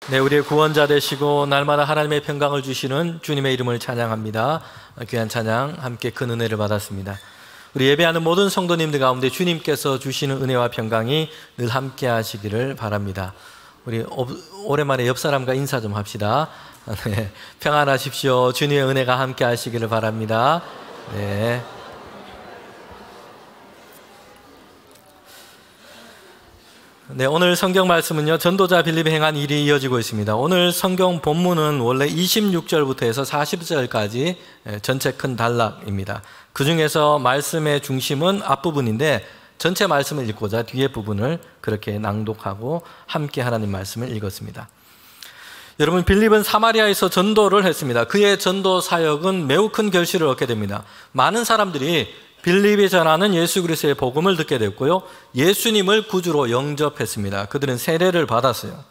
네, 우리의 구원자 되시고 날마다 하나님의 평강을 주시는 주님의 이름을 찬양합니다. 귀한 찬양 함께 큰 은혜를 받았습니다. 우리 예배하는 모든 성도님들 가운데 주님께서 주시는 은혜와 평강이 늘 함께 하시기를 바랍니다. 우리 오랜만에 옆 사람과 인사 좀 합시다. 네, 평안하십시오. 주님의 은혜가 함께 하시기를 바랍니다. 네. 네, 오늘 성경 말씀은요, 전도자 빌립이 행한 일이 이어지고 있습니다. 오늘 성경 본문은 원래 26절부터 해서 40절까지 전체 큰 단락입니다. 그 중에서 말씀의 중심은 앞부분인데 전체 말씀을 읽고자 뒤에 부분을 그렇게 낭독하고 함께 하나님 말씀을 읽었습니다. 여러분, 빌립은 사마리아에서 전도를 했습니다. 그의 전도 사역은 매우 큰 결실을 얻게 됩니다. 많은 사람들이 빌립이 전하는 예수 그리스도의 복음을 듣게 됐고요, 예수님을 구주로 영접했습니다. 그들은 세례를 받았어요.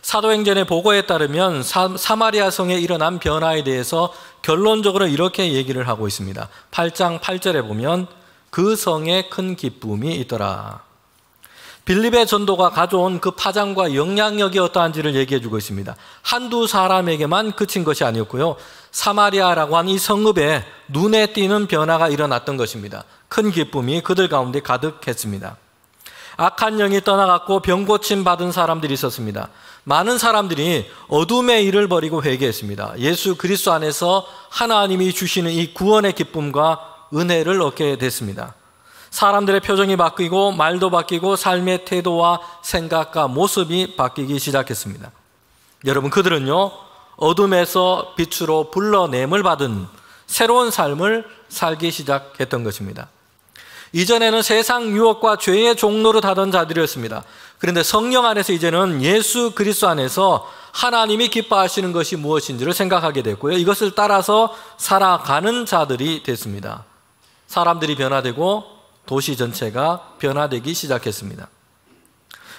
사도행전의 보고에 따르면 사마리아 성에 일어난 변화에 대해서 결론적으로 이렇게 얘기를 하고 있습니다. 8장 8절에 보면 그 성에 큰 기쁨이 있더라. 빌립의 전도가 가져온 그 파장과 영향력이 어떠한지를 얘기해 주고 있습니다. 한두 사람에게만 그친 것이 아니었고요, 사마리아라고 하는 이 성읍에 눈에 띄는 변화가 일어났던 것입니다. 큰 기쁨이 그들 가운데 가득했습니다. 악한 영이 떠나갔고 병 고침 받은 사람들이 있었습니다. 많은 사람들이 어둠의 일을 버리고 회개했습니다. 예수 그리스도 안에서 하나님이 주시는 이 구원의 기쁨과 은혜를 얻게 됐습니다. 사람들의 표정이 바뀌고 말도 바뀌고 삶의 태도와 생각과 모습이 바뀌기 시작했습니다. 여러분, 그들은요, 어둠에서 빛으로 불러냄을 받은 새로운 삶을 살기 시작했던 것입니다. 이전에는 세상 유혹과 죄의 종로를 하던 자들이었습니다. 그런데 성령 안에서 이제는 예수 그리스도 안에서 하나님이 기뻐하시는 것이 무엇인지를 생각하게 됐고요, 이것을 따라서 살아가는 자들이 됐습니다. 사람들이 변화되고 도시 전체가 변화되기 시작했습니다.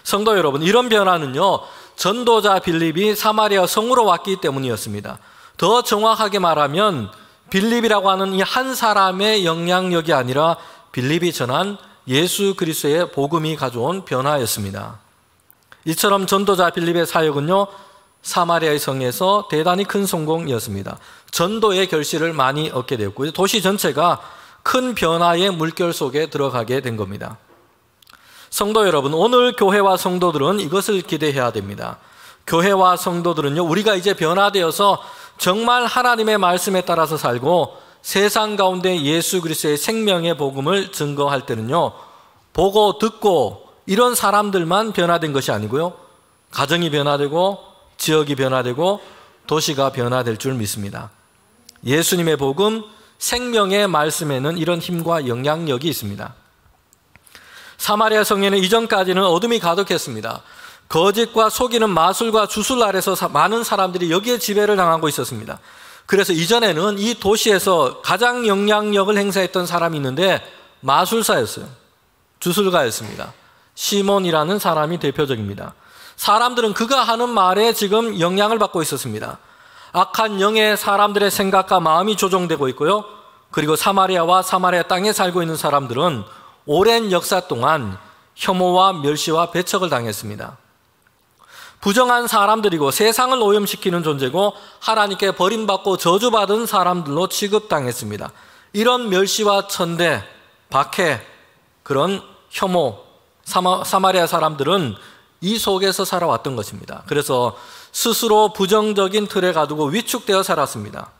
성도 여러분, 이런 변화는요, 전도자 빌립이 사마리아 성으로 왔기 때문이었습니다. 더 정확하게 말하면 빌립이라고 하는 이 한 사람의 영향력이 아니라 빌립이 전한 예수 그리스도의 복음이 가져온 변화였습니다. 이처럼 전도자 빌립의 사역은요, 사마리아의 성에서 대단히 큰 성공이었습니다. 전도의 결실을 많이 얻게 되었고요, 도시 전체가 큰 변화의 물결 속에 들어가게 된 겁니다. 성도 여러분, 오늘 교회와 성도들은 이것을 기대해야 됩니다. 교회와 성도들은요, 우리가 이제 변화되어서 정말 하나님의 말씀에 따라서 살고 세상 가운데 예수 그리스도의 생명의 복음을 증거할 때는요, 보고 듣고 이런 사람들만 변화된 것이 아니고요, 가정이 변화되고 지역이 변화되고 도시가 변화될 줄 믿습니다. 예수님의 복음, 생명의 말씀에는 이런 힘과 영향력이 있습니다. 사마리아 성에는 이전까지는 어둠이 가득했습니다. 거짓과 속이는 마술과 주술 아래서 많은 사람들이 여기에 지배를 당하고 있었습니다. 그래서 이전에는 이 도시에서 가장 영향력을 행사했던 사람이 있는데 마술사였어요. 주술가였습니다. 시몬이라는 사람이 대표적입니다. 사람들은 그가 하는 말에 지금 영향을 받고 있었습니다. 악한 영에 사람들의 생각과 마음이 조종되고 있고요, 그리고 사마리아와 사마리아 땅에 살고 있는 사람들은 오랜 역사 동안 혐오와 멸시와 배척을 당했습니다. 부정한 사람들이고 세상을 오염시키는 존재고 하나님께 버림받고 저주받은 사람들로 취급당했습니다. 이런 멸시와 천대, 박해, 그런 혐오, 사마리아 사람들은 이 속에서 살아왔던 것입니다. 그래서 스스로 부정적인 틀에 가두고 위축되어 살았습니다.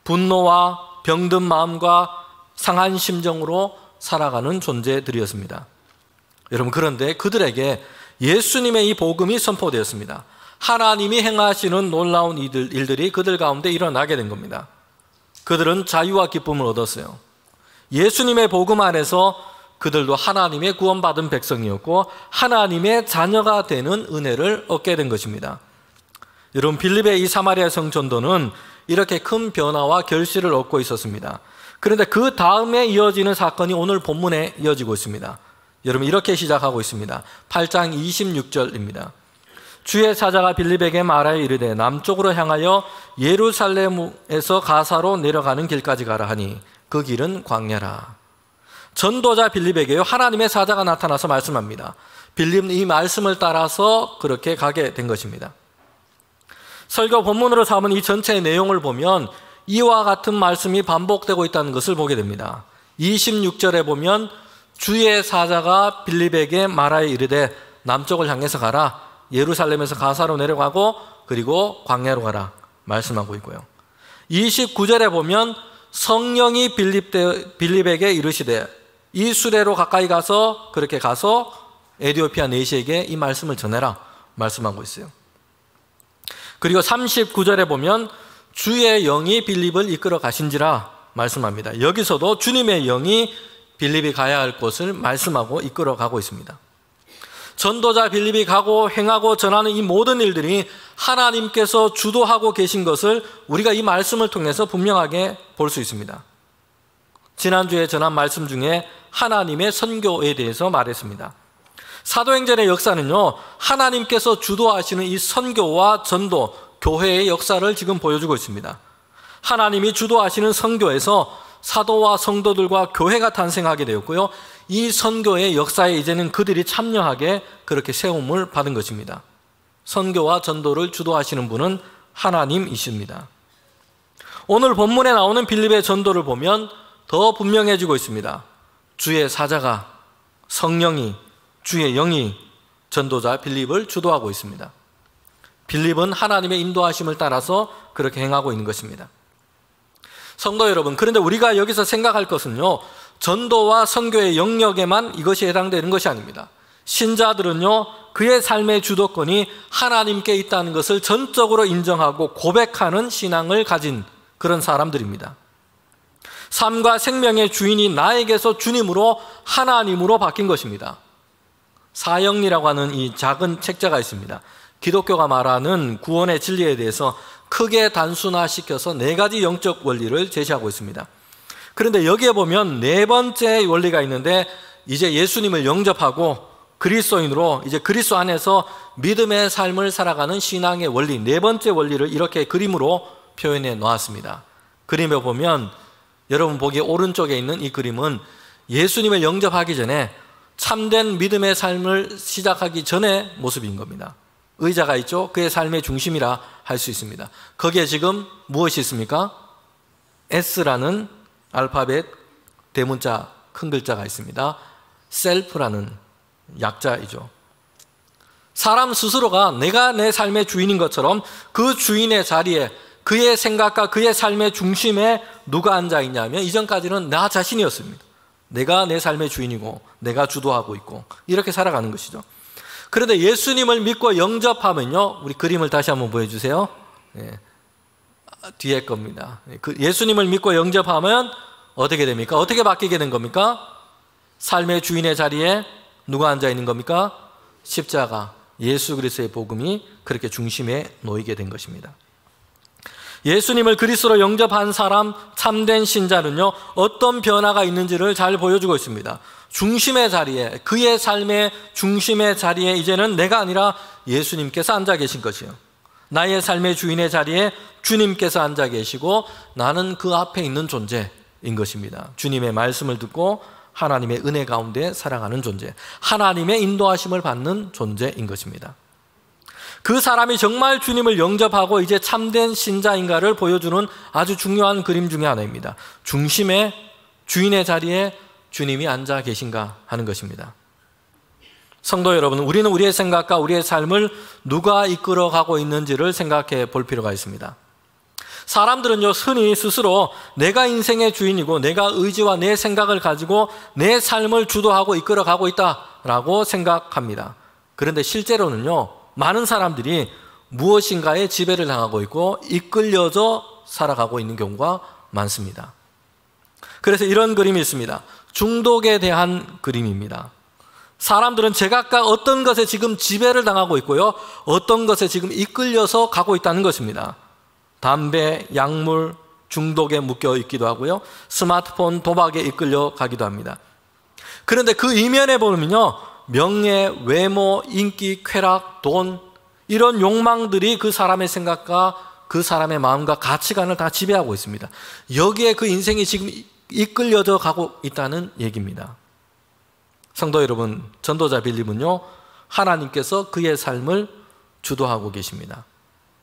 분노와 병든 마음과 상한 심정으로 살아가는 존재들이었습니다. 여러분, 그런데 그들에게 예수님의 이 복음이 선포되었습니다. 하나님이 행하시는 놀라운 일들이 그들 가운데 일어나게 된 겁니다. 그들은 자유와 기쁨을 얻었어요. 예수님의 복음 안에서 그들도 하나님의 구원받은 백성이었고 하나님의 자녀가 되는 은혜를 얻게 된 것입니다. 여러분, 빌립의 이 사마리아 성 전도는 이렇게 큰 변화와 결실을 얻고 있었습니다. 그런데 그 다음에 이어지는 사건이 오늘 본문에 이어지고 있습니다. 여러분, 이렇게 시작하고 있습니다. 8장 26절입니다. 주의 사자가 빌립에게 말하여 이르되 남쪽으로 향하여 예루살렘에서 가사로 내려가는 길까지 가라 하니 그 길은 광야라. 전도자 빌립에게요, 하나님의 사자가 나타나서 말씀합니다. 빌립은 이 말씀을 따라서 그렇게 가게 된 것입니다. 설교 본문으로 삼은 이 전체의 내용을 보면 이와 같은 말씀이 반복되고 있다는 것을 보게 됩니다. 26절에 보면 주의 사자가 빌립에게 말하여 이르되 남쪽을 향해서 가라. 예루살렘에서 가사로 내려가고 그리고 광야로 가라 말씀하고 있고요. 29절에 보면 성령이 빌립에게 이르시되 이 수레로 가까이 가서 그렇게 가서 에디오피아 내시에게 이 말씀을 전해라 말씀하고 있어요. 그리고 39절에 보면 주의 영이 빌립을 이끌어 가신지라 말씀합니다. 여기서도 주님의 영이 빌립이 가야 할 곳을 말씀하고 이끌어 가고 있습니다. 전도자 빌립이 가고 행하고 전하는 이 모든 일들이 하나님께서 주도하고 계신 것을 우리가 이 말씀을 통해서 분명하게 볼 수 있습니다. 지난주에 전한 말씀 중에 하나님의 선교에 대해서 말했습니다. 사도행전의 역사는요, 하나님께서 주도하시는 이 선교와 전도, 교회의 역사를 지금 보여주고 있습니다. 하나님이 주도하시는 선교에서 사도와 성도들과 교회가 탄생하게 되었고요, 이 선교의 역사에 이제는 그들이 참여하게 그렇게 세움을 받은 것입니다. 선교와 전도를 주도하시는 분은 하나님이십니다. 오늘 본문에 나오는 빌립의 전도를 보면 더 분명해지고 있습니다. 주의 사자가, 성령이, 주의 영이 전도자 빌립을 주도하고 있습니다. 빌립은 하나님의 인도하심을 따라서 그렇게 행하고 있는 것입니다. 성도 여러분, 그런데 우리가 여기서 생각할 것은요, 전도와 선교의 영역에만 이것이 해당되는 것이 아닙니다. 신자들은요, 그의 삶의 주도권이 하나님께 있다는 것을 전적으로 인정하고 고백하는 신앙을 가진 그런 사람들입니다. 삶과 생명의 주인이 나에게서 주님으로 하나님으로 바뀐 것입니다. 사형리라고 하는 이 작은 책자가 있습니다. 기독교가 말하는 구원의 진리에 대해서 크게 단순화시켜서 4가지 영적 원리를 제시하고 있습니다. 그런데 여기에 보면 4번째 원리가 있는데, 이제 예수님을 영접하고 그리스도인으로 이제 그리스도 안에서 믿음의 삶을 살아가는 신앙의 원리, 4번째 원리를 이렇게 그림으로 표현해 놓았습니다. 그림에 보면 여러분 보기 오른쪽에 있는 이 그림은 예수님을 영접하기 전에 참된 믿음의 삶을 시작하기 전의 모습인 겁니다. 의자가 있죠? 그의 삶의 중심이라 할 수 있습니다. 거기에 지금 무엇이 있습니까? S라는 알파벳 대문자 큰 글자가 있습니다. 셀프라는 약자이죠. 사람 스스로가 내가 내 삶의 주인인 것처럼 그 주인의 자리에 그의 생각과 그의 삶의 중심에 누가 앉아 있냐면 이전까지는 나 자신이었습니다. 내가 내 삶의 주인이고 내가 주도하고 있고 이렇게 살아가는 것이죠. 그런데 예수님을 믿고 영접하면요, 우리 그림을 다시 한번 보여주세요. 네. 뒤에 겁니다. 예수님을 믿고 영접하면 어떻게 됩니까? 어떻게 바뀌게 된 겁니까? 삶의 주인의 자리에 누가 앉아 있는 겁니까? 십자가, 예수 그리스도의 복음이 그렇게 중심에 놓이게 된 것입니다. 예수님을 그리스도로 영접한 사람, 참된 신자는요, 어떤 변화가 있는지를 잘 보여주고 있습니다. 중심의 자리에, 그의 삶의 중심의 자리에 이제는 내가 아니라 예수님께서 앉아 계신 것이요, 나의 삶의 주인의 자리에 주님께서 앉아 계시고 나는 그 앞에 있는 존재인 것입니다. 주님의 말씀을 듣고 하나님의 은혜 가운데 살아가는 존재, 하나님의 인도하심을 받는 존재인 것입니다. 그 사람이 정말 주님을 영접하고 이제 참된 신자인가를 보여주는 아주 중요한 그림 중에 하나입니다. 중심의 주인의 자리에 주님이 앉아 계신가 하는 것입니다. 성도 여러분, 우리는 우리의 생각과 우리의 삶을 누가 이끌어가고 있는지를 생각해 볼 필요가 있습니다. 사람들은요, 흔히 스스로 내가 인생의 주인이고 내가 의지와 내 생각을 가지고 내 삶을 주도하고 이끌어가고 있다라고 생각합니다. 그런데 실제로는요, 많은 사람들이 무엇인가에 지배를 당하고 있고 이끌려져 살아가고 있는 경우가 많습니다. 그래서 이런 그림이 있습니다. 중독에 대한 그림입니다. 사람들은 제각각 어떤 것에 지금 지배를 당하고 있고요, 어떤 것에 지금 이끌려서 가고 있다는 것입니다. 담배, 약물 중독에 묶여 있기도 하고요, 스마트폰 도박에 이끌려 가기도 합니다. 그런데 그 이면에 보면요, 명예, 외모, 인기, 쾌락, 돈, 이런 욕망들이 그 사람의 생각과 그 사람의 마음과 가치관을 다 지배하고 있습니다. 여기에 그 인생이 지금 이끌려져 가고 있다는 얘기입니다. 성도 여러분, 전도자 빌립은요, 하나님께서 그의 삶을 주도하고 계십니다.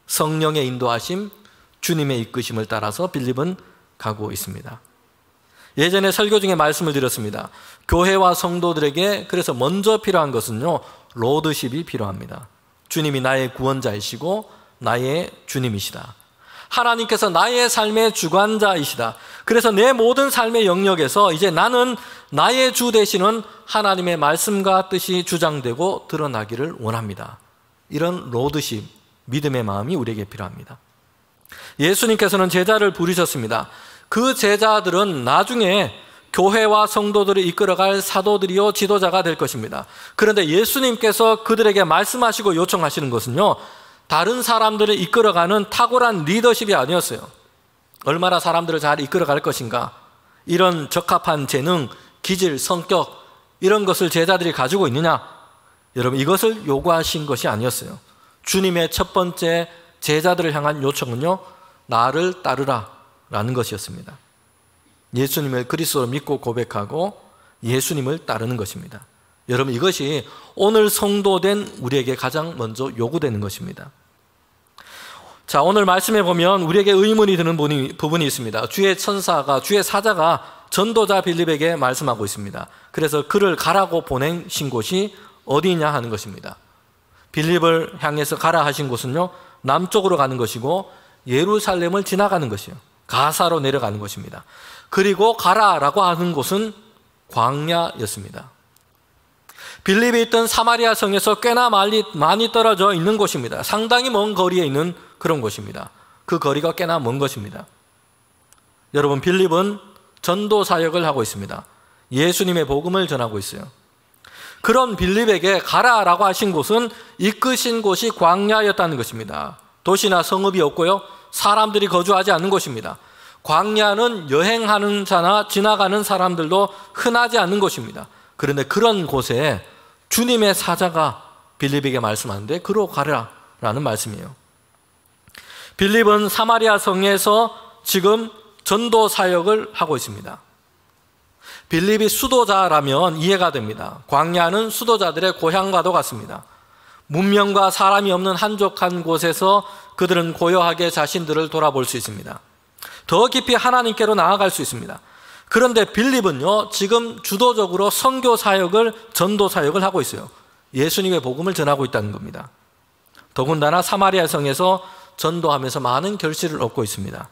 성령의 인도하심, 주님의 이끄심을 따라서 빌립은 가고 있습니다. 예전에 설교 중에 말씀을 드렸습니다. 교회와 성도들에게 그래서 먼저 필요한 것은요, 로드십이 필요합니다. 주님이 나의 구원자이시고 나의 주님이시다. 하나님께서 나의 삶의 주관자이시다. 그래서 내 모든 삶의 영역에서 이제 나는 나의 주 되시는 하나님의 말씀과 뜻이 주장되고 드러나기를 원합니다. 이런 로드십, 믿음의 마음이 우리에게 필요합니다. 예수님께서는 제자를 부르셨습니다. 그 제자들은 나중에 교회와 성도들을 이끌어갈 사도들이요 지도자가 될 것입니다. 그런데 예수님께서 그들에게 말씀하시고 요청하시는 것은요, 다른 사람들을 이끌어가는 탁월한 리더십이 아니었어요. 얼마나 사람들을 잘 이끌어갈 것인가, 이런 적합한 재능, 기질, 성격, 이런 것을 제자들이 가지고 있느냐, 여러분 이것을 요구하신 것이 아니었어요. 주님의 첫 번째 제자들을 향한 요청은요, 나를 따르라 라는 것이었습니다. 예수님을 그리스도로 믿고 고백하고 예수님을 따르는 것입니다. 여러분 이것이 오늘 성도된 우리에게 가장 먼저 요구되는 것입니다. 자, 오늘 말씀에 보면 우리에게 의문이 드는 부분이 있습니다. 주의 천사가, 주의 사자가 전도자 빌립에게 말씀하고 있습니다. 그래서 그를 가라고 보내신 곳이 어디냐 하는 것입니다. 빌립을 향해서 가라 하신 곳은요, 남쪽으로 가는 것이고 예루살렘을 지나가는 것이요, 가사로 내려가는 것입니다. 그리고 가라라고 하는 곳은 광야였습니다. 빌립이 있던 사마리아 성에서 꽤나 많이 떨어져 있는 곳입니다. 상당히 먼 거리에 있는 그런 곳입니다. 그 거리가 꽤나 먼 것입니다. 여러분, 빌립은 전도 사역을 하고 있습니다. 예수님의 복음을 전하고 있어요. 그런 빌립에게 가라라고 하신 곳은 이끄신 곳이 광야였다는 것입니다. 도시나 성읍이 없고요, 사람들이 거주하지 않는 곳입니다. 광야는 여행하는 자나 지나가는 사람들도 흔하지 않는 곳입니다. 그런데 그런 곳에 주님의 사자가 빌립에게 말씀하는데 그로 가라라는 말씀이에요. 빌립은 사마리아 성에서 지금 전도 사역을 하고 있습니다. 빌립이 수도자라면 이해가 됩니다. 광야는 수도자들의 고향과도 같습니다. 문명과 사람이 없는 한적한 곳에서 그들은 고요하게 자신들을 돌아볼 수 있습니다. 더 깊이 하나님께로 나아갈 수 있습니다. 그런데 빌립은요, 지금 주도적으로 선교 사역을, 전도 사역을 하고 있어요. 예수님의 복음을 전하고 있다는 겁니다. 더군다나 사마리아 성에서 전도하면서 많은 결실을 얻고 있습니다.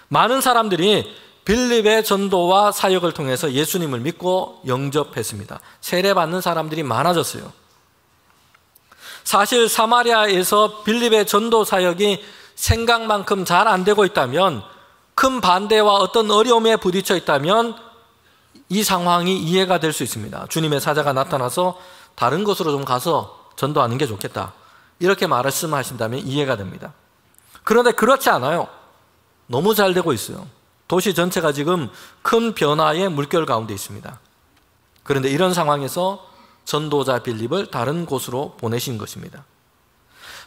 많은 사람들이 빌립의 전도와 사역을 통해서 예수님을 믿고 영접했습니다. 세례받는 사람들이 많아졌어요. 사실 사마리아에서 빌립의 전도 사역이 생각만큼 잘 안 되고 있다면, 큰 반대와 어떤 어려움에 부딪혀 있다면 이 상황이 이해가 될 수 있습니다. 주님의 사자가 나타나서 다른 곳으로 좀 가서 전도하는 게 좋겠다, 이렇게 말씀하신다면 이해가 됩니다. 그런데 그렇지 않아요. 너무 잘 되고 있어요. 도시 전체가 지금 큰 변화의 물결 가운데 있습니다. 그런데 이런 상황에서 전도자 빌립을 다른 곳으로 보내신 것입니다.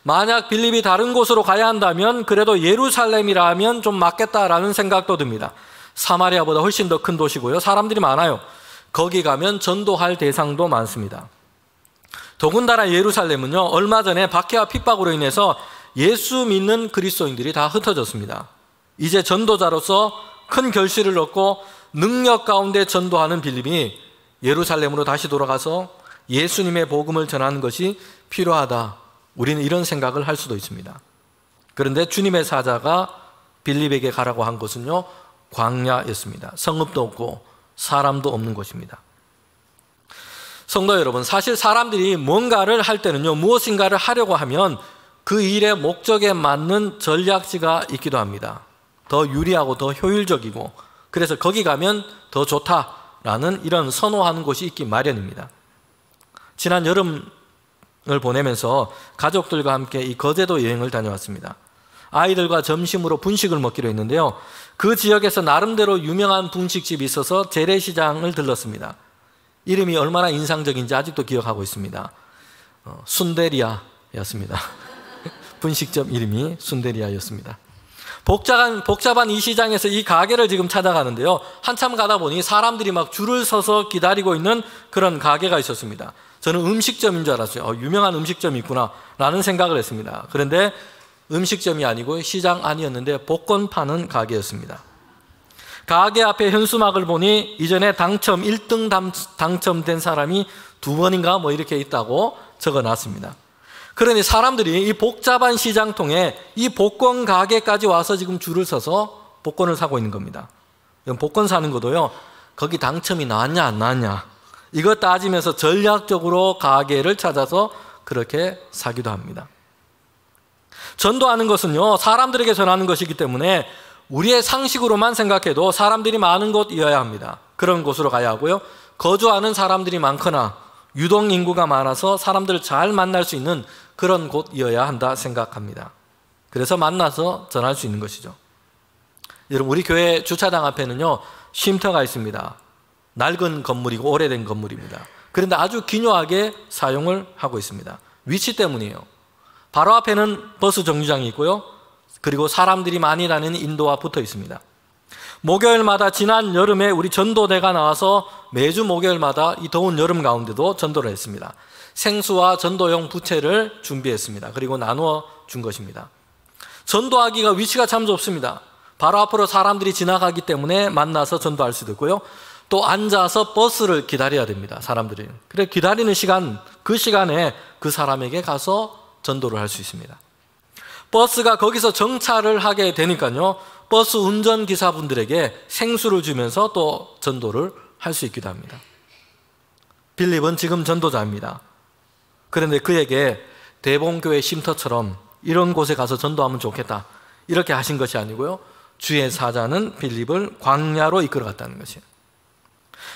만약 빌립이 다른 곳으로 가야 한다면 그래도 예루살렘이라면 좀 맞겠다라는 생각도 듭니다. 사마리아보다 훨씬 더 큰 도시고요, 사람들이 많아요. 거기 가면 전도할 대상도 많습니다. 더군다나 예루살렘은요, 얼마 전에 박해와 핍박으로 인해서 예수 믿는 그리스도인들이 다 흩어졌습니다. 이제 전도자로서 큰 결실을 얻고 능력 가운데 전도하는 빌립이 예루살렘으로 다시 돌아가서 예수님의 복음을 전하는 것이 필요하다, 우리는 이런 생각을 할 수도 있습니다. 그런데 주님의 사자가 빌립에게 가라고 한 곳은요, 광야였습니다. 성읍도 없고 사람도 없는 곳입니다. 성도 여러분, 사실 사람들이 뭔가를 할 때는요, 무엇인가를 하려고 하면 그 일의 목적에 맞는 전략지가 있기도 합니다. 더 유리하고 더 효율적이고, 그래서 거기 가면 더 좋다라는 이런 선호하는 곳이 있기 마련입니다. 지난 여름을 보내면서 가족들과 함께 이 거제도 여행을 다녀왔습니다. 아이들과 점심으로 분식을 먹기로 했는데요, 그 지역에서 나름대로 유명한 분식집이 있어서 재래시장을 들렀습니다. 이름이 얼마나 인상적인지 아직도 기억하고 있습니다. 순대리아였습니다. 분식점 이름이 순대리아였습니다. 복잡한 이 시장에서 이 가게를 지금 찾아가는데요, 한참 가다 보니 사람들이 막 줄을 서서 기다리고 있는 그런 가게가 있었습니다. 저는 음식점인 줄 알았어요. 유명한 음식점이 있구나 라는 생각을 했습니다. 그런데 음식점이 아니고 시장 아니었는데 복권 파는 가게였습니다. 가게 앞에 현수막을 보니 이전에 1등 당첨된 사람이 2번인가 뭐 이렇게 있다고 적어놨습니다. 그러니 사람들이 이 복잡한 시장통에 이 복권 가게까지 와서 지금 줄을 서서 복권을 사고 있는 겁니다. 복권 사는 것도요, 거기 당첨이 나왔냐 안 나왔냐 이거 따지면서 전략적으로 가게를 찾아서 그렇게 사기도 합니다. 전도하는 것은요, 사람들에게 전하는 것이기 때문에 우리의 상식으로만 생각해도 사람들이 많은 곳이어야 합니다. 그런 곳으로 가야 하고요, 거주하는 사람들이 많거나 유동 인구가 많아서 사람들을 잘 만날 수 있는 그런 곳이어야 한다 생각합니다. 그래서 만나서 전할 수 있는 것이죠. 여러분, 우리 교회 주차장 앞에는요, 쉼터가 있습니다. 낡은 건물이고 오래된 건물입니다. 그런데 아주 기묘하게 사용을 하고 있습니다. 위치 때문이에요. 바로 앞에는 버스 정류장이 있고요, 그리고 사람들이 많이 다니는 인도와 붙어 있습니다. 목요일마다 지난 여름에 우리 전도대가 나와서 매주 목요일마다 이 더운 여름 가운데도 전도를 했습니다. 생수와 전도용 부채를 준비했습니다. 그리고 나누어 준 것입니다. 전도하기가 위치가 참 좋습니다. 바로 앞으로 사람들이 지나가기 때문에 만나서 전도할 수도 있고요, 또 앉아서 버스를 기다려야 됩니다. 사람들이. 그래 기다리는 시간, 그 시간에 그 사람에게 가서 전도를 할 수 있습니다. 버스가 거기서 정차를 하게 되니까요, 버스 운전기사분들에게 생수를 주면서 또 전도를 할 수 있기도 합니다. 빌립은 지금 전도자입니다. 그런데 그에게 대봉교회 쉼터처럼 이런 곳에 가서 전도하면 좋겠다 이렇게 하신 것이 아니고요, 주의 사자는 빌립을 광야로 이끌어갔다는 것이에요.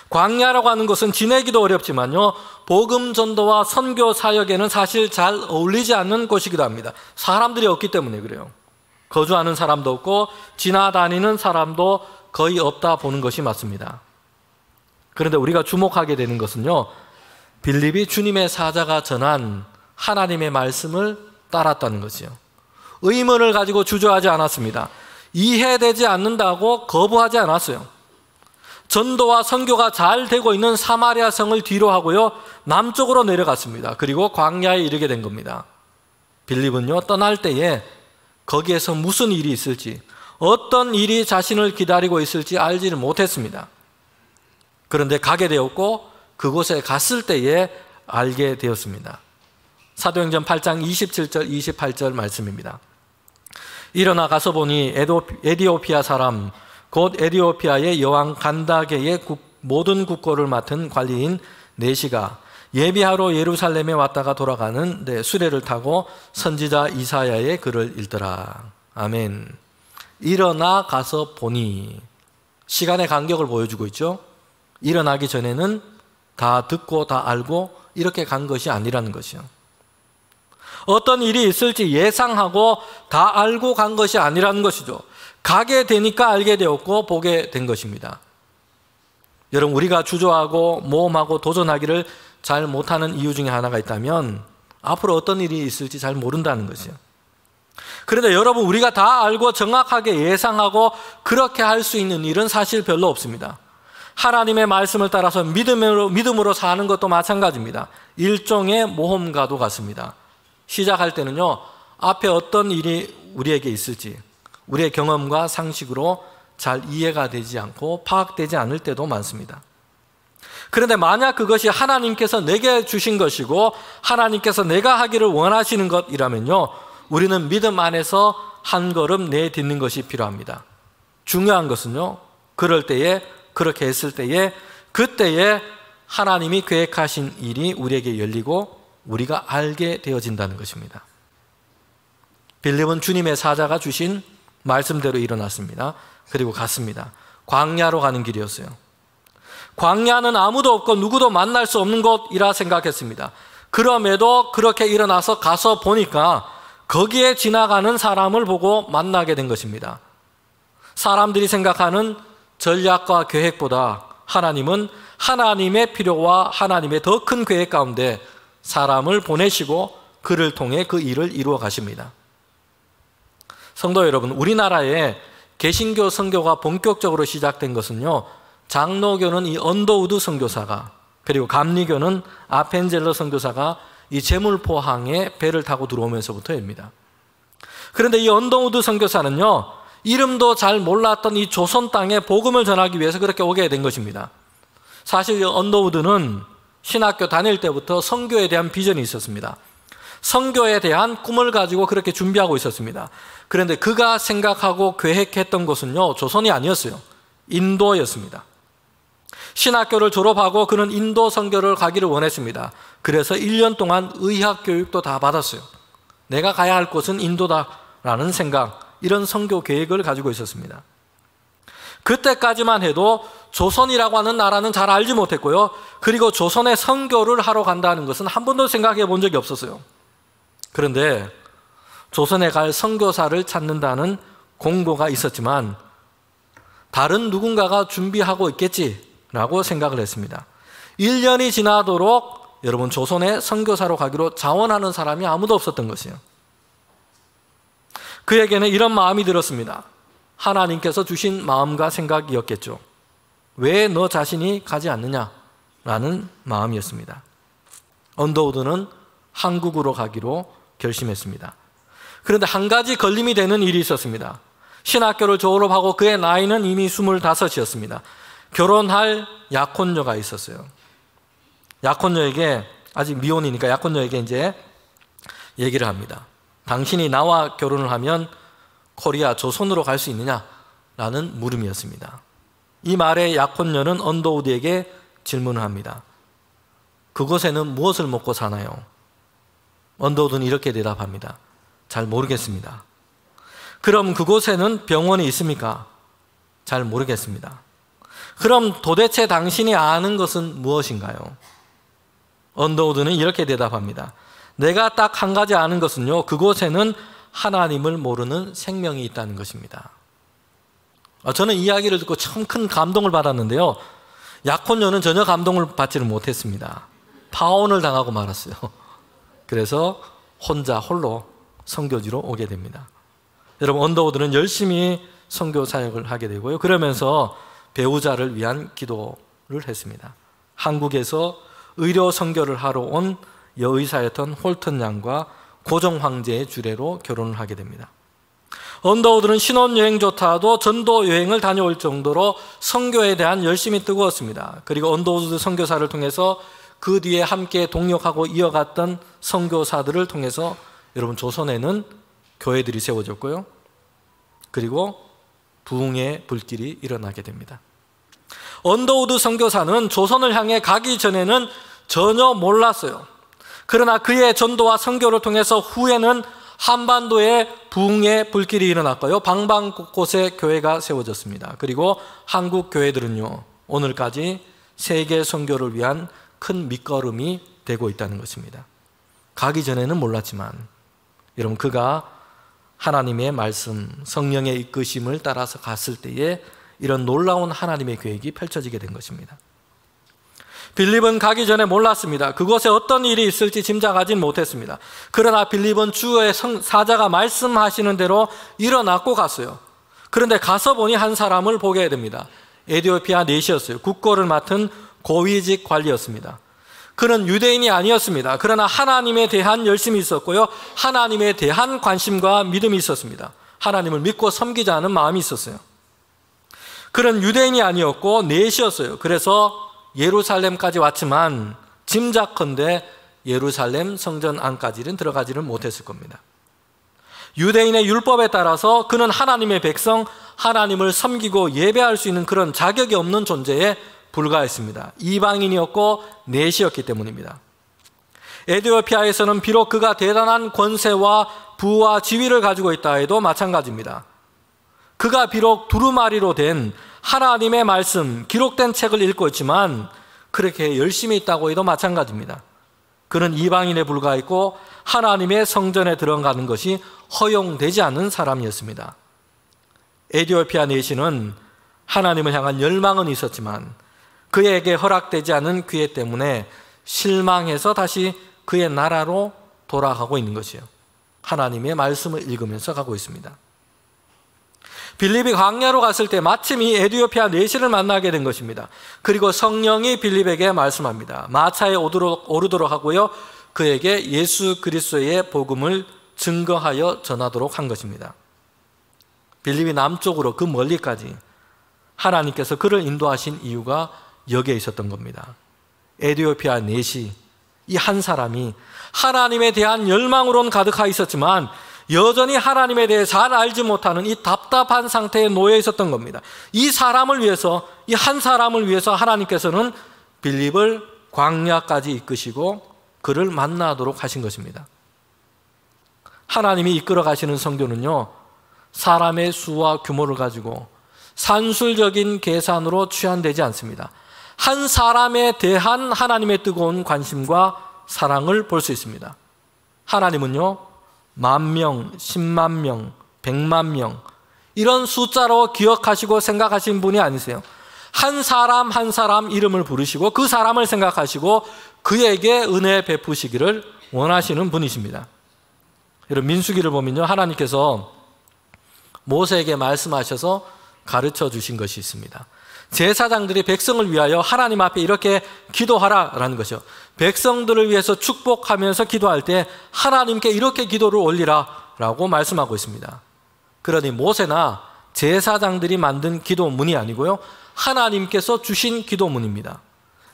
광야라고 하는 것은 지내기도 어렵지만요, 복음 전도와 선교 사역에는 사실 잘 어울리지 않는 곳이기도 합니다. 사람들이 없기 때문에 그래요. 거주하는 사람도 없고 지나다니는 사람도 거의 없다 보는 것이 맞습니다. 그런데 우리가 주목하게 되는 것은요, 빌립이 주님의 사자가 전한 하나님의 말씀을 따랐다는 것이요. 의문을 가지고 주저하지 않았습니다. 이해되지 않는다고 거부하지 않았어요. 전도와 선교가 잘 되고 있는 사마리아 성을 뒤로 하고요, 남쪽으로 내려갔습니다. 그리고 광야에 이르게 된 겁니다. 빌립은요, 떠날 때에 거기에서 무슨 일이 있을지, 어떤 일이 자신을 기다리고 있을지 알지를 못했습니다. 그런데 가게 되었고 그곳에 갔을 때에 알게 되었습니다. 사도행전 8장 27절 28절 말씀입니다. 일어나 가서 보니 에디오피아 사람 곧 에디오피아의 여왕 간다게의 모든 국고를 맡은 관리인 네시가 예비하러 예루살렘에 왔다가 돌아가는 수레를 타고 선지자 이사야의 글을 읽더라. 아멘. 일어나 가서 보니, 시간의 간격을 보여주고 있죠. 일어나기 전에는 다 듣고 다 알고 이렇게 간 것이 아니라는 것이요. 어떤 일이 있을지 예상하고 다 알고 간 것이 아니라는 것이죠. 가게 되니까 알게 되었고 보게 된 것입니다. 여러분, 우리가 주저하고 모험하고 도전하기를 잘 못하는 이유 중에 하나가 있다면 앞으로 어떤 일이 있을지 잘 모른다는 것이요. 그런데 여러분, 우리가 다 알고 정확하게 예상하고 그렇게 할 수 있는 일은 사실 별로 없습니다. 하나님의 말씀을 따라서 믿음으로 사는 것도 마찬가지입니다. 일종의 모험가도 같습니다. 시작할 때는요, 앞에 어떤 일이 우리에게 있을지 우리의 경험과 상식으로 잘 이해가 되지 않고 파악되지 않을 때도 많습니다. 그런데 만약 그것이 하나님께서 내게 주신 것이고 하나님께서 내가 하기를 원하시는 것이라면요, 우리는 믿음 안에서 한 걸음 내딛는 것이 필요합니다. 중요한 것은요, 그럴 때에, 그렇게 했을 때에, 그때에 하나님이 계획하신 일이 우리에게 열리고 우리가 알게 되어진다는 것입니다. 빌립은 주님의 사자가 주신 말씀대로 일어났습니다. 그리고 갔습니다. 광야로 가는 길이었어요. 광야는 아무도 없고 누구도 만날 수 없는 곳이라 생각했습니다. 그럼에도 그렇게 일어나서 가서 보니까 거기에 지나가는 사람을 보고 만나게 된 것입니다. 사람들이 생각하는 전략과 계획보다 하나님은 하나님의 필요와 하나님의 더 큰 계획 가운데 사람을 보내시고 그를 통해 그 일을 이루어 가십니다. 성도 여러분, 우리나라에 개신교 선교가 본격적으로 시작된 것은요, 장로교는 이 언더우드 선교사가, 그리고 감리교는 아펜젤러 선교사가 이 제물포항에 배를 타고 들어오면서부터입니다. 그런데 이 언더우드 선교사는요, 이름도 잘 몰랐던 이 조선 땅에 복음을 전하기 위해서 그렇게 오게 된 것입니다. 사실 언더우드는 신학교 다닐 때부터 선교에 대한 비전이 있었습니다. 선교에 대한 꿈을 가지고 그렇게 준비하고 있었습니다. 그런데 그가 생각하고 계획했던 곳은요, 조선이 아니었어요. 인도였습니다. 신학교를 졸업하고 그는 인도 선교를 가기를 원했습니다. 그래서 1년 동안 의학 교육도 다 받았어요. 내가 가야 할 곳은 인도다라는 생각, 이런 선교 계획을 가지고 있었습니다. 그때까지만 해도 조선이라고 하는 나라는 잘 알지 못했고요. 그리고 조선에 선교를 하러 간다는 것은 한 번도 생각해 본 적이 없었어요. 그런데 조선에 갈 선교사를 찾는다는 공고가 있었지만 다른 누군가가 준비하고 있겠지라고 생각을 했습니다. 1년이 지나도록 여러분 조선에 선교사로 가기로 자원하는 사람이 아무도 없었던 것이에요. 그에게는 이런 마음이 들었습니다. 하나님께서 주신 마음과 생각이었겠죠. 왜 너 자신이 가지 않느냐라는 마음이었습니다. 언더우드는 한국으로 가기로 결심했습니다. 그런데 한 가지 걸림이 되는 일이 있었습니다. 신학교를 졸업하고 그의 나이는 이미 25이었습니다. 결혼할 약혼녀가 있었어요. 약혼녀에게, 아직 미혼이니까 약혼녀에게 이제 얘기를 합니다. 당신이 나와 결혼을 하면 코리아 조선으로 갈 수 있느냐라는 물음이었습니다. 이 말에 약혼녀는 언더우드에게 질문을 합니다. 그곳에는 무엇을 먹고 사나요? 언더우드는 이렇게 대답합니다. 잘 모르겠습니다. 그럼 그곳에는 병원이 있습니까? 잘 모르겠습니다. 그럼 도대체 당신이 아는 것은 무엇인가요? 언더우드는 이렇게 대답합니다. 내가 딱 한 가지 아는 것은요, 그곳에는 하나님을 모르는 생명이 있다는 것입니다. 저는 이 이야기를 듣고 참 큰 감동을 받았는데요, 약혼녀는 전혀 감동을 받지를 못했습니다. 파혼을 당하고 말았어요. 그래서 홀로 선교지로 오게 됩니다. 여러분, 언더우드는 열심히 선교 사역을 하게 되고요, 그러면서 배우자를 위한 기도를 했습니다. 한국에서 의료 선교를 하러 온 여의사였던 홀턴 양과 고종 황제의 주례로 결혼을 하게 됩니다. 언더우드는 신혼여행조차도 전도 여행을 다녀올 정도로 선교에 대한 열심이 뜨거웠습니다. 그리고 언더우드 선교사를 통해서 그 뒤에 함께 동역하고 이어갔던 선교사들을 통해서 여러분 조선에는 교회들이 세워졌고요, 그리고 부흥의 불길이 일어나게 됩니다. 언더우드 선교사는 조선을 향해 가기 전에는 전혀 몰랐어요. 그러나 그의 전도와 선교를 통해서 후에는 한반도에 부흥의 불길이 일어났고요, 방방 곳곳에 교회가 세워졌습니다. 그리고 한국 교회들은요, 오늘까지 세계 선교를 위한 큰 밑거름이 되고 있다는 것입니다. 가기 전에는 몰랐지만 여러분, 그가 하나님의 말씀, 성령의 이끄심을 따라서 갔을 때에 이런 놀라운 하나님의 계획이 펼쳐지게 된 것입니다. 빌립은 가기 전에 몰랐습니다. 그곳에 어떤 일이 있을지 짐작하진 못했습니다. 그러나 빌립은 주의 사자가 말씀하시는 대로 일어났고 갔어요. 그런데 가서 보니 한 사람을 보게 됩니다. 에티오피아 내시였어요. 국고를 맡은 고위직 관리였습니다. 그는 유대인이 아니었습니다. 그러나 하나님에 대한 열심이 있었고요, 하나님에 대한 관심과 믿음이 있었습니다. 하나님을 믿고 섬기자는 마음이 있었어요. 그는 유대인이 아니었고 내시였어요. 그래서 예루살렘까지 왔지만 짐작컨대 예루살렘 성전 안까지는 들어가지는 못했을 겁니다. 유대인의 율법에 따라서 그는 하나님의 백성, 하나님을 섬기고 예배할 수 있는 그런 자격이 없는 존재에 불과했습니다. 이방인이었고 내시였기 때문입니다. 에티오피아에서는 비록 그가 대단한 권세와 부와 지위를 가지고 있다 해도 마찬가지입니다. 그가 비록 두루마리로 된 하나님의 말씀, 기록된 책을 읽고 있지만 그렇게 열심히 있다고 해도 마찬가지입니다. 그는 이방인에 불과했고 하나님의 성전에 들어가는 것이 허용되지 않는 사람이었습니다. 에티오피아 내시는 하나님을 향한 열망은 있었지만 그에게 허락되지 않은 기회 때문에 실망해서 다시 그의 나라로 돌아가고 있는 것이에요. 하나님의 말씀을 읽으면서 가고 있습니다. 빌립이 광야로 갔을 때 마침 이 에티오피아 내시를 만나게 된 것입니다. 그리고 성령이 빌립에게 말씀합니다. 마차에 오르도록 하고요, 그에게 예수 그리스도의 복음을 증거하여 전하도록 한 것입니다. 빌립이 남쪽으로 그 멀리까지 하나님께서 그를 인도하신 이유가 여기에 있었던 겁니다. 에티오피아 내시, 이 한 사람이 하나님에 대한 열망으로는 가득하여 있었지만 여전히 하나님에 대해 잘 알지 못하는 이 답답한 상태에 놓여 있었던 겁니다. 이 사람을 위해서, 이 한 사람을 위해서 하나님께서는 빌립을 광야까지 이끄시고 그를 만나도록 하신 것입니다. 하나님이 이끌어 가시는 선교는요, 사람의 수와 규모를 가지고 산술적인 계산으로 취한되지 않습니다. 한 사람에 대한 하나님의 뜨거운 관심과 사랑을 볼 수 있습니다. 하나님은요, 10,000명, 100,000명, 100,000명 이런 숫자로 기억하시고 생각하신 분이 아니세요. 한 사람 한 사람 이름을 부르시고 그 사람을 생각하시고 그에게 은혜 베푸시기를 원하시는 분이십니다. 여러분, 민수기를 보면요, 하나님께서 모세에게 말씀하셔서 가르쳐 주신 것이 있습니다. 제사장들이 백성을 위하여 하나님 앞에 이렇게 기도하라라는 것이요, 백성들을 위해서 축복하면서 기도할 때 하나님께 이렇게 기도를 올리라라고 말씀하고 있습니다. 그러니 모세나 제사장들이 만든 기도문이 아니고요, 하나님께서 주신 기도문입니다.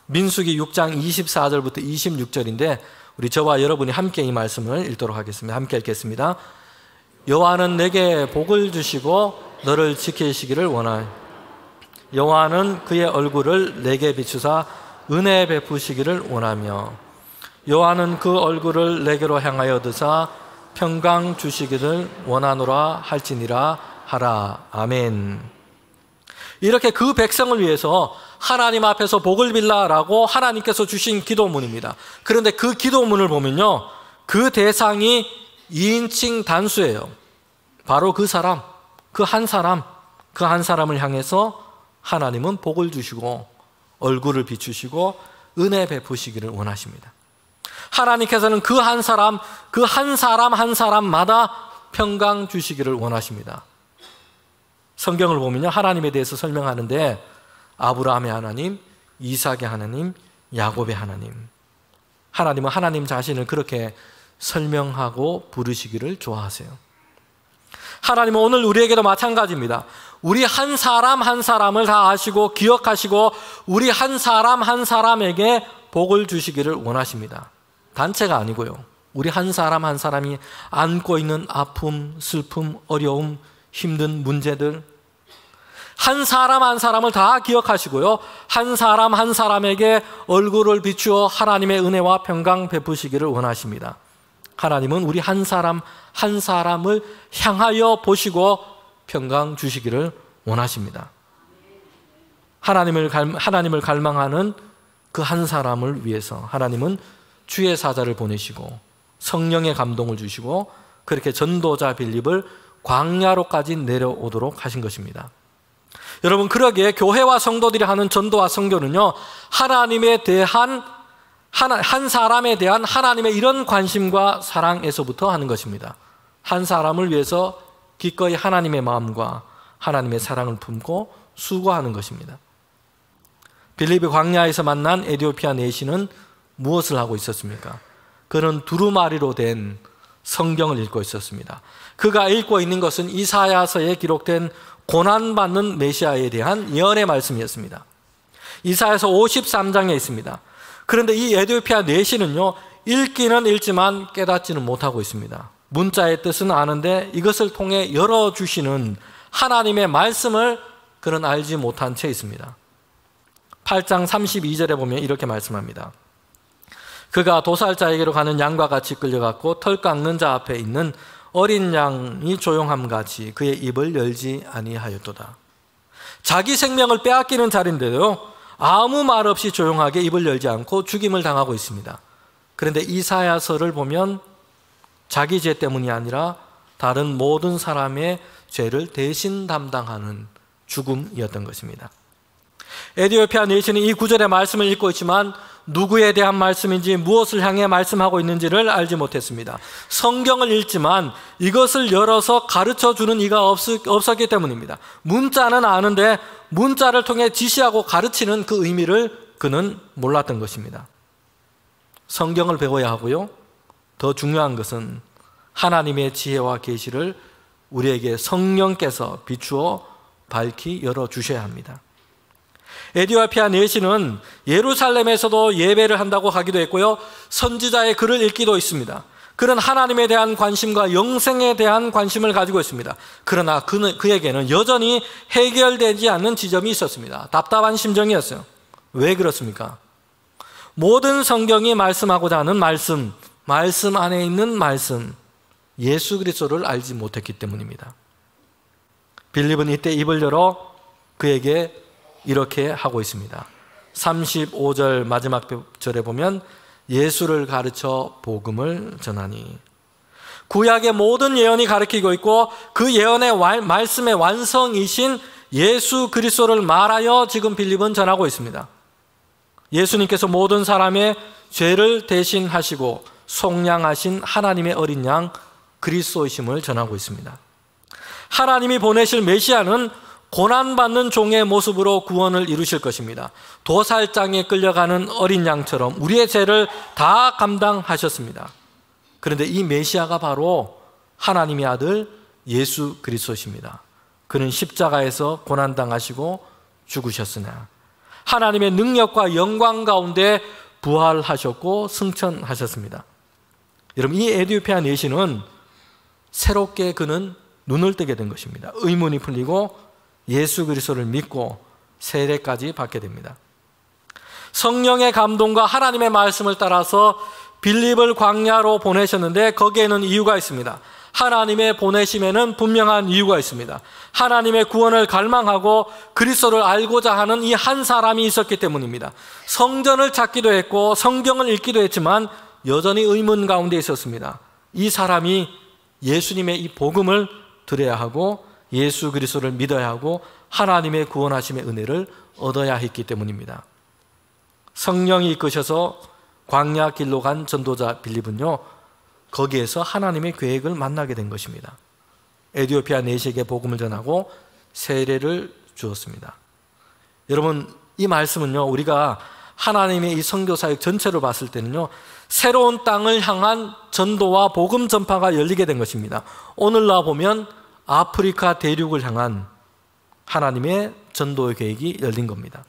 민수기 6장 24절부터 26절인데 우리 저와 여러분이 함께 이 말씀을 읽도록 하겠습니다. 함께 읽겠습니다. 여호와는 내게 복을 주시고 너를 지키시기를 원하여 여호와는 그의 얼굴을 내게 비추사 은혜 베푸시기를 원하며 여호와는 그 얼굴을 내게로 향하여 드사 평강 주시기를 원하노라 할지니라 하라. 아멘. 이렇게 그 백성을 위해서 하나님 앞에서 복을 빌라라고 하나님께서 주신 기도문입니다. 그런데 그 기도문을 보면요, 그 대상이 2인칭 단수예요. 바로 그 사람, 그 한 사람을 향해서 하나님은 복을 주시고 얼굴을 비추시고 은혜 베푸시기를 원하십니다. 하나님께서는 그 한 사람 마다 평강 주시기를 원하십니다. 성경을 보면요, 하나님에 대해서 설명하는데 아브라함의 하나님, 이삭의 하나님, 야곱의 하나님, 하나님은 하나님 자신을 그렇게 설명하고 부르시기를 좋아하세요. 하나님은 오늘 우리에게도 마찬가지입니다. 우리 한 사람을 다 아시고 기억하시고 우리 한 사람에게 복을 주시기를 원하십니다. 단체가 아니고요, 우리 한 사람이 안고 있는 아픔, 슬픔, 어려움, 힘든 문제들, 한 사람을 다 기억하시고요, 한 사람에게 얼굴을 비추어 하나님의 은혜와 평강 베푸시기를 원하십니다. 하나님은 우리 한 사람을 향하여 보시고 평강 주시기를 원하십니다. 하나님을 갈망하는 그 한 사람을 위해서 하나님은 주의 사자를 보내시고 성령의 감동을 주시고 그렇게 전도자 빌립을 광야로까지 내려오도록 하신 것입니다. 여러분, 그러기에 교회와 성도들이 하는 전도와 선교는요, 하나님에 대한 한 사람에 대한 하나님의 이런 관심과 사랑에서부터 하는 것입니다. 한 사람을 위해서 기꺼이 하나님의 마음과 하나님의 사랑을 품고 수고하는 것입니다. 빌립이 광야에서 만난 에티오피아 내시는 무엇을 하고 있었습니까? 그는 두루마리로 된 성경을 읽고 있었습니다. 그가 읽고 있는 것은 이사야서에 기록된 고난받는 메시아에 대한 예언의 말씀이었습니다. 이사야서 53장에 있습니다. 그런데 이 에티오피아 내시는요, 읽기는 읽지만 깨닫지는 못하고 있습니다. 문자의 뜻은 아는데 이것을 통해 열어주시는 하나님의 말씀을 그는 알지 못한 채 있습니다. 8장 32절에 보면 이렇게 말씀합니다. 그가 도살자에게로 가는 양과 같이 끌려갔고 털 깎는 자 앞에 있는 어린 양이 조용함같이 그의 입을 열지 아니하였도다. 자기 생명을 빼앗기는 자리인데요, 아무 말 없이 조용하게 입을 열지 않고 죽임을 당하고 있습니다. 그런데 이사야서를 보면 자기 죄 때문이 아니라 다른 모든 사람의 죄를 대신 담당하는 죽음이었던 것입니다. 에티오피아 내시는 이 구절의 말씀을 읽고 있지만 누구에 대한 말씀인지 무엇을 향해 말씀하고 있는지를 알지 못했습니다. 성경을 읽지만 이것을 열어서 가르쳐주는 이가 없었기 때문입니다. 문자는 아는데 문자를 통해 지시하고 가르치는 그 의미를 그는 몰랐던 것입니다. 성경을 배워야 하고요, 더 중요한 것은 하나님의 지혜와 계시를 우리에게 성령께서 비추어 밝히 열어주셔야 합니다. 에디오피아 내시는 예루살렘에서도 예배를 한다고 하기도 했고요, 선지자의 글을 읽기도 있습니다. 그는 하나님에 대한 관심과 영생에 대한 관심을 가지고 있습니다. 그러나 그에게는 여전히 해결되지 않는 지점이 있었습니다. 답답한 심정이었어요. 왜 그렇습니까? 모든 성경이 말씀하고자 하는 말씀 안에 있는 말씀, 예수 그리스도를 알지 못했기 때문입니다. 빌립은 이때 입을 열어 그에게 이렇게 하고 있습니다. 35절 마지막 절에 보면 예수를 가르쳐 복음을 전하니, 구약의 모든 예언이 가르치고 있고 그 예언의 말씀의 완성이신 예수 그리스도를 말하여 지금 빌립은 전하고 있습니다. 예수님께서 모든 사람의 죄를 대신하시고 속량하신 하나님의 어린 양 그리스도이심을 전하고 있습니다. 하나님이 보내실 메시아는 고난받는 종의 모습으로 구원을 이루실 것입니다. 도살장에 끌려가는 어린 양처럼 우리의 죄를 다 감당하셨습니다. 그런데 이 메시아가 바로 하나님의 아들 예수 그리스도십니다. 그는 십자가에서 고난당하시고 죽으셨으나 하나님의 능력과 영광 가운데 부활하셨고 승천하셨습니다. 여러분, 이 에디오피아 내시는 새롭게 그는 눈을 뜨게 된 것입니다. 의문이 풀리고 예수 그리스도를 믿고 세례까지 받게 됩니다. 성령의 감동과 하나님의 말씀을 따라서 빌립을 광야로 보내셨는데 거기에는 이유가 있습니다. 하나님의 보내심에는 분명한 이유가 있습니다. 하나님의 구원을 갈망하고 그리스도를 알고자 하는 이 한 사람이 있었기 때문입니다. 성전을 찾기도 했고 성경을 읽기도 했지만 여전히 의문 가운데 있었습니다. 이 사람이 예수님의 이 복음을 들어야 하고 예수 그리스도를 믿어야 하고 하나님의 구원하심의 은혜를 얻어야 했기 때문입니다. 성령이 이끄셔서 광야 길로 간 전도자 빌립은요, 거기에서 하나님의 계획을 만나게 된 것입니다. 에디오피아 내시에게 복음을 전하고 세례를 주었습니다. 여러분, 이 말씀은요, 우리가 하나님의 이 선교 사역 전체로 봤을 때는요, 새로운 땅을 향한 전도와 복음 전파가 열리게 된 것입니다. 오늘날 보면 아프리카 대륙을 향한 하나님의 전도의 계획이 열린 겁니다.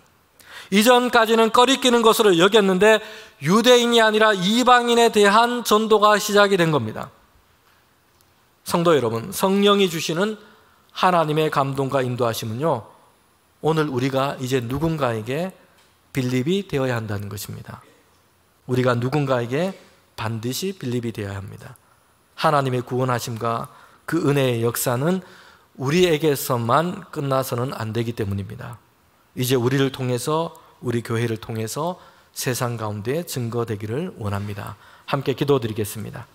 이전까지는 꺼리끼는 것으로 여겼는데 유대인이 아니라 이방인에 대한 전도가 시작이 된 겁니다. 성도 여러분, 성령이 주시는 하나님의 감동과 인도하심은요, 오늘 우리가 이제 누군가에게 빌립이 되어야 한다는 것입니다. 우리가 누군가에게 반드시 빌립이 되어야 합니다. 하나님의 구원하심과 그 은혜의 역사는 우리에게서만 끝나서는 안 되기 때문입니다. 이제 우리를 통해서, 우리 교회를 통해서 세상 가운데 증거되기를 원합니다. 함께 기도드리겠습니다.